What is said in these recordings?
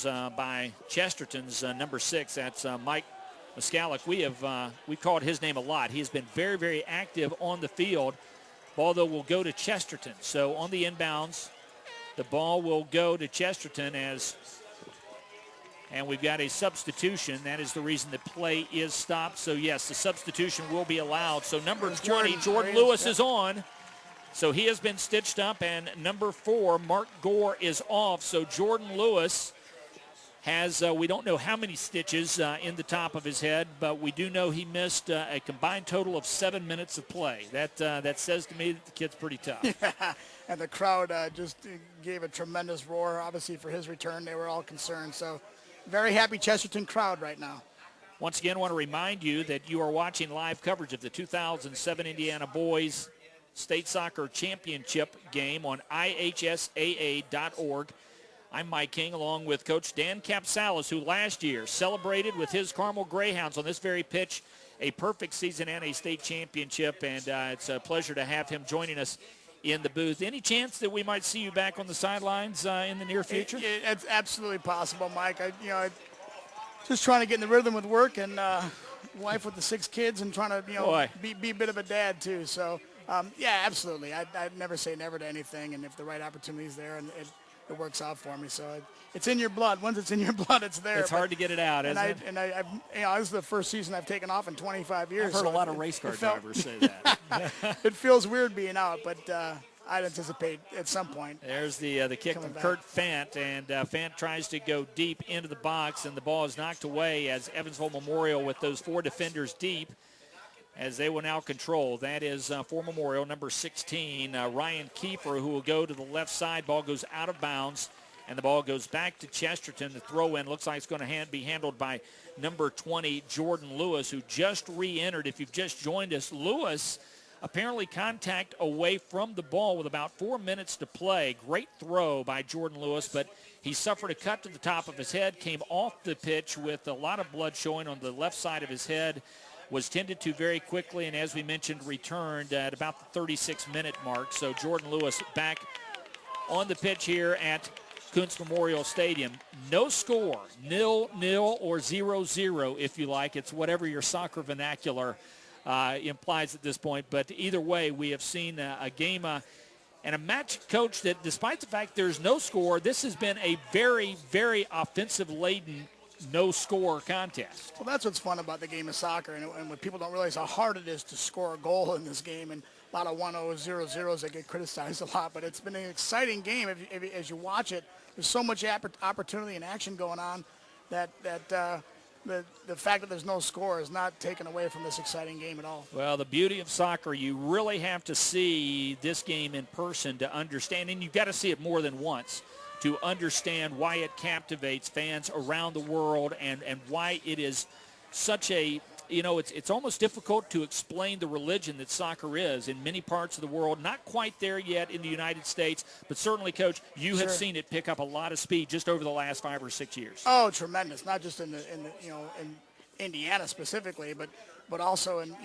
by Chesterton's number 6. That's Mike Miscallick. We've called his name a lot. He has been very, very active on the field. Ball, though, will go to Chesterton. So on the inbounds, the ball will go to Chesterton and we've got a substitution. That is the reason the play is stopped. So, yes, the substitution will be allowed. So number 20, Jordan Lewis, is on. So he has been stitched up, and number 4, Mark Gore, is off. So Jordan Lewis has, we don't know how many stitches in the top of his head, but we do know he missed a combined total of 7 minutes of play. That says to me that the kid's pretty tough. Yeah, and the crowd just gave a tremendous roar. Obviously, for his return, they were all concerned. So very happy Chesterton crowd right now. Once again, I want to remind you that you are watching live coverage of the 2007 Indiana Boys State Soccer Championship game on IHSAA.org. I'm Mike King, along with Coach Dan Capsalis, who last year celebrated with his Carmel Greyhounds on this very pitch a perfect season and a state championship, and it's a pleasure to have him joining us in the booth. Any chance that we might see you back on the sidelines in the near future? It's absolutely possible, Mike. Just trying to get in the rhythm with work, and wife with the 6 kids, and trying to be a bit of a dad too. So yeah, absolutely. I'd never say never to anything, and if the right opportunity is there, and it works out for me. So it's in your blood. Once it's in your blood, it's there. It's hard to get it out, isn't it? And this is the first season I've taken off in 25 years. I've heard a lot of race car drivers say that. It feels weird being out, but I'd anticipate at some point. There's the kick from Kurt Fant, and Fant tries to go deep into the box, and the ball is knocked away as Evansville Memorial, with those 4 defenders deep, as they will now control. That is for Memorial, number 16, Ryan Kiefer, who will go to the left side. Ball goes out of bounds, and the ball goes back to Chesterton. The throw-in looks like it's going to be handled by number 20, Jordan Lewis, who just re-entered. If you've just joined us, Lewis apparently contact away from the ball with about 4 minutes to play. Great throw by Jordan Lewis, but he suffered a cut to the top of his head, came off the pitch with a lot of blood showing on the left side of his head, was tended to very quickly, and as we mentioned, returned at about the 36-minute mark. So Jordan Lewis back on the pitch here at Kuntz Memorial Stadium. No score, 0-0 or 0-0 if you like. It's whatever your soccer vernacular implies at this point. But either way, we have seen a game and a match, Coach, that despite the fact there's no score, this has been a very, very offensive-laden no-score contest. Well, that's what's fun about the game of soccer, and what people don't realize how hard it is to score a goal in this game, and a lot of 1-0, 0-0s that get criticized a lot, but it's been an exciting game. As you watch it, there's so much opportunity and action going on that the fact that there's no score is not taken away from this exciting game at all. Well, the beauty of soccer, you really have to see this game in person to understand, and you've got to see it more than once to understand why it captivates fans around the world, and why it is such a, it's almost difficult to explain the religion that soccer is in many parts of the world. Not quite there yet in the United States, but certainly, Coach, you have seen it pick up a lot of speed just over the last 5 or 6 years. Oh, tremendous! Not just in Indiana specifically, but also in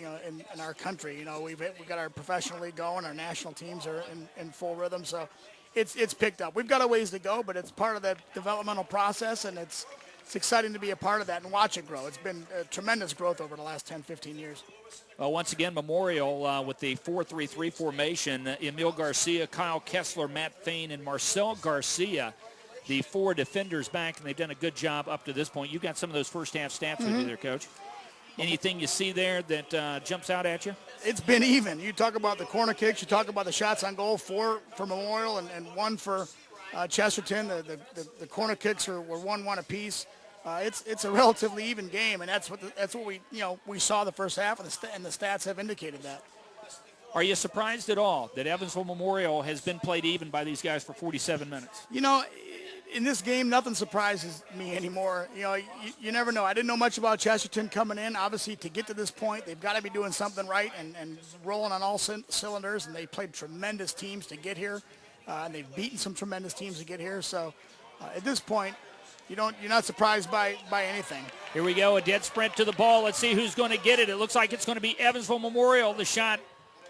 our country. We've got our professional league going, our national teams are in full rhythm, so it's picked up. We've got a ways to go, but it's part of the developmental process, and it's exciting to be a part of that and watch it grow. It's been a tremendous growth over the last 10, 15 years. Well, once again, Memorial with the 4-3-3 formation, Emil Garcia, Kyle Kessler, Matt Fain, and Marcel Garcia, the 4 defenders back, and they've done a good job up to this point. You got some of those first-half stats with you there, Coach. Anything you see there that jumps out at you? It's been even. You talk about the corner kicks. You talk about the shots on goal, 4 for Memorial and 1 for Chesterton. The corner kicks were 1-1 apiece. It's a relatively even game, and that's what we saw the first half, and the stats have indicated that. Are you surprised at all that Evansville Memorial has been played even by these guys for 47 minutes? In this game, nothing surprises me anymore. You never know. I didn't know much about Chesterton coming in. Obviously, to get to this point, they've got to be doing something right and rolling on all cylinders, and they played tremendous teams to get here, and they've beaten some tremendous teams to get here. So at this point, you're not surprised by anything. Here we go, a dead sprint to the ball. Let's see who's going to get it. It looks like it's going to be Evansville Memorial. The shot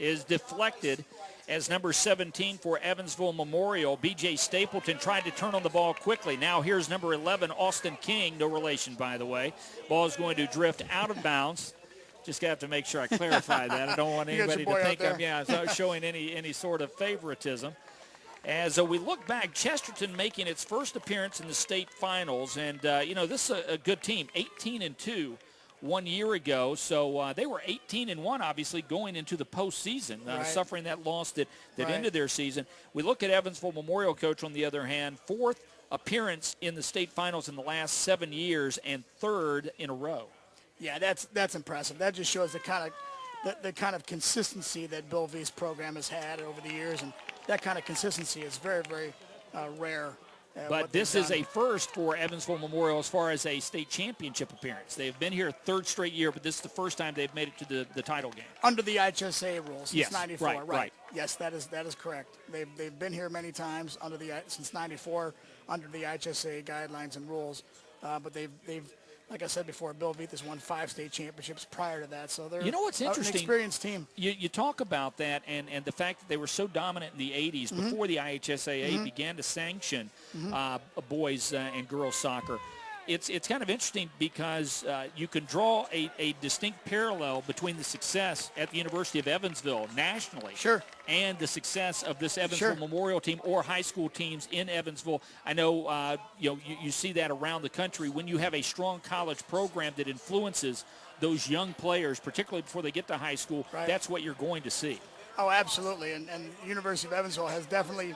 is deflected as number 17 for Evansville Memorial. B.J. Stapleton tried to turn on the ball quickly. Now here's number 11, Austin King, no relation, by the way. Ball is going to drift out of bounds. Just got to make sure I clarify that. I don't want anybody to think I'm showing any sort of favoritism. As we look back, Chesterton making its first appearance in the state finals. And, this is a good team, 18-2 1 year ago. So they were 18-1, obviously, going into the postseason, suffering that loss that ended their season. We look at Evansville Memorial, Coach, on the other hand, fourth appearance in the state finals in the last 7 years and third in a row. Yeah, that's impressive. That just shows the kind of consistency that Bill V's program has had over the years, and that kind of consistency is very, very rare. But this is a first for Evansville Memorial as far as a state championship appearance. They've been here third straight year, but this is the first time they've made it to the title game. Under the IHSAA rules since yes, 94, right. Yes, that is correct. They've been here many times since 94 under the IHSAA guidelines and rules, but they've like I said before, Bill Veith has won 5 state championships prior to that, so they're what's interesting, an experienced team. You talk about that and the fact that they were so dominant in the 80s before the IHSAA began to sanction boys and girls soccer. It's kind of interesting because you can draw a distinct parallel between the success at the University of Evansville nationally and the success of this Evansville Memorial team or high school teams in Evansville. I know you see that around the country when you have a strong college program that influences those young players, particularly before they get to high school. That's what you're going to see. Oh, absolutely, and the University of Evansville has definitely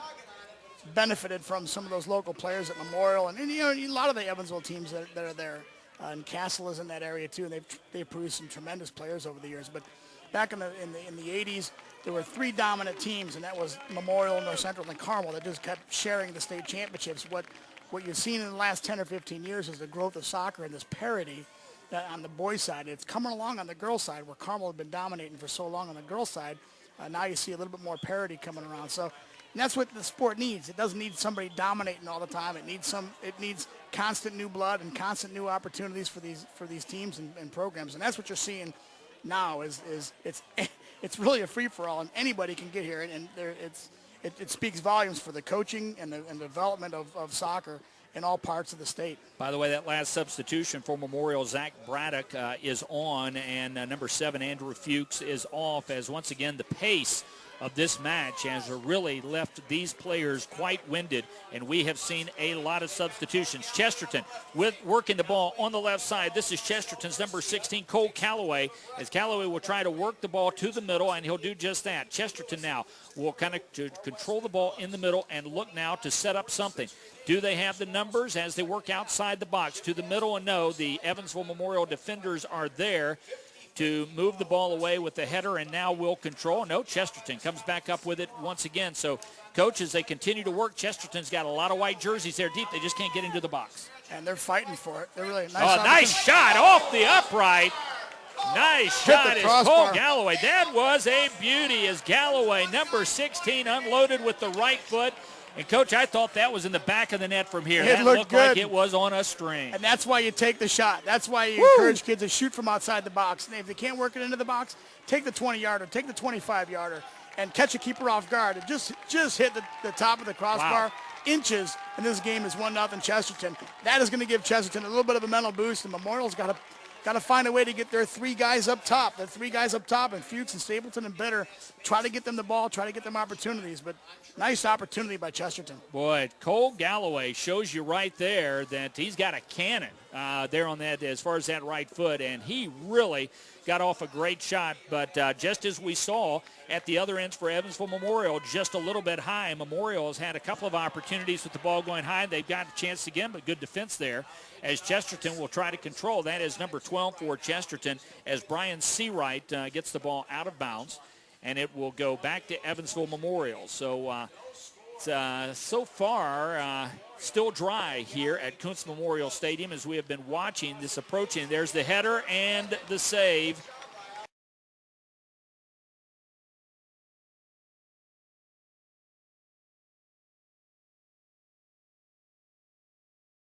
benefited from some of those local players at Memorial, and a lot of the Evansville teams that are there. And Castle is in that area too, and they've produced some tremendous players over the years. But back in the 80s, there were 3 dominant teams, and that was Memorial, North Central, and Carmel that just kept sharing the state championships. What you've seen in the last 10 or 15 years is the growth of soccer and this parity on the boys' side. It's coming along on the girls' side, where Carmel had been dominating for so long on the girls' side. Now you see a little bit more parity coming around. So. And that's what the sport needs. It doesn't need somebody dominating all the time. It needs constant new blood and constant new opportunities for these teams and programs. And that's what you're seeing now. It's really a free for all, and anybody can get here. And it speaks volumes for the coaching and the development of soccer in all parts of the state. By the way, that last substitution for Memorial, Zach Braddock is on, and number 7, Andrew Fuchs, is off, as once again the pace of this match has really left these players quite winded, and we have seen a lot of substitutions. Chesterton working the ball on the left side. This is Chesterton's number 16, Cole Calloway, as Calloway will try to work the ball to the middle, and he'll do just that. Chesterton now will kind of control the ball in the middle and look now to set up something. Do they have the numbers as they work outside the box to the middle? And no, the Evansville Memorial defenders are there to move the ball away with the header, and now will control. No, Chesterton comes back up with it once again. So, Coach, as they continue to work, Chesterton's got a lot of white jerseys there deep. They just can't get into the box. And they're fighting for it. They're really nice. Oh, nice shot off the upright. Nice shot is Cole Galloway. That was a beauty as Galloway, number 16, unloaded with the right foot. And, Coach, I thought that was in the back of the net from here. That looked like it was on a string. And that's why you take the shot. That's why you encourage kids to shoot from outside the box. And if they can't work it into the box, take the 20-yarder, take the 25-yarder, and catch a keeper off guard. And just hit the top of the crossbar, inches, and this game is 1-0 Chesterton. That is going to give Chesterton a little bit of a mental boost, and Memorial's got to find a way to get their 3 guys up top. The 3 guys up top, and Fuchs and Stapleton and Bitter, try to get them the ball, try to get them opportunities. But nice opportunity by Chesterton. Boy, Cole Galloway shows you right there that he's got a cannon there on that as far as that right foot, and he really got off a great shot. But just as we saw at the other ends for Evansville Memorial, just a little bit high. Memorial has had a couple of opportunities with the ball going high. They've got a chance again, but good defense there as Chesterton will try to control. That is number 12 for Chesterton as Brian Seawright gets the ball out of bounds, and it will go back to Evansville Memorial. So so far still dry here at Kuntz Memorial Stadium as we have been watching this approaching. There's the header and the save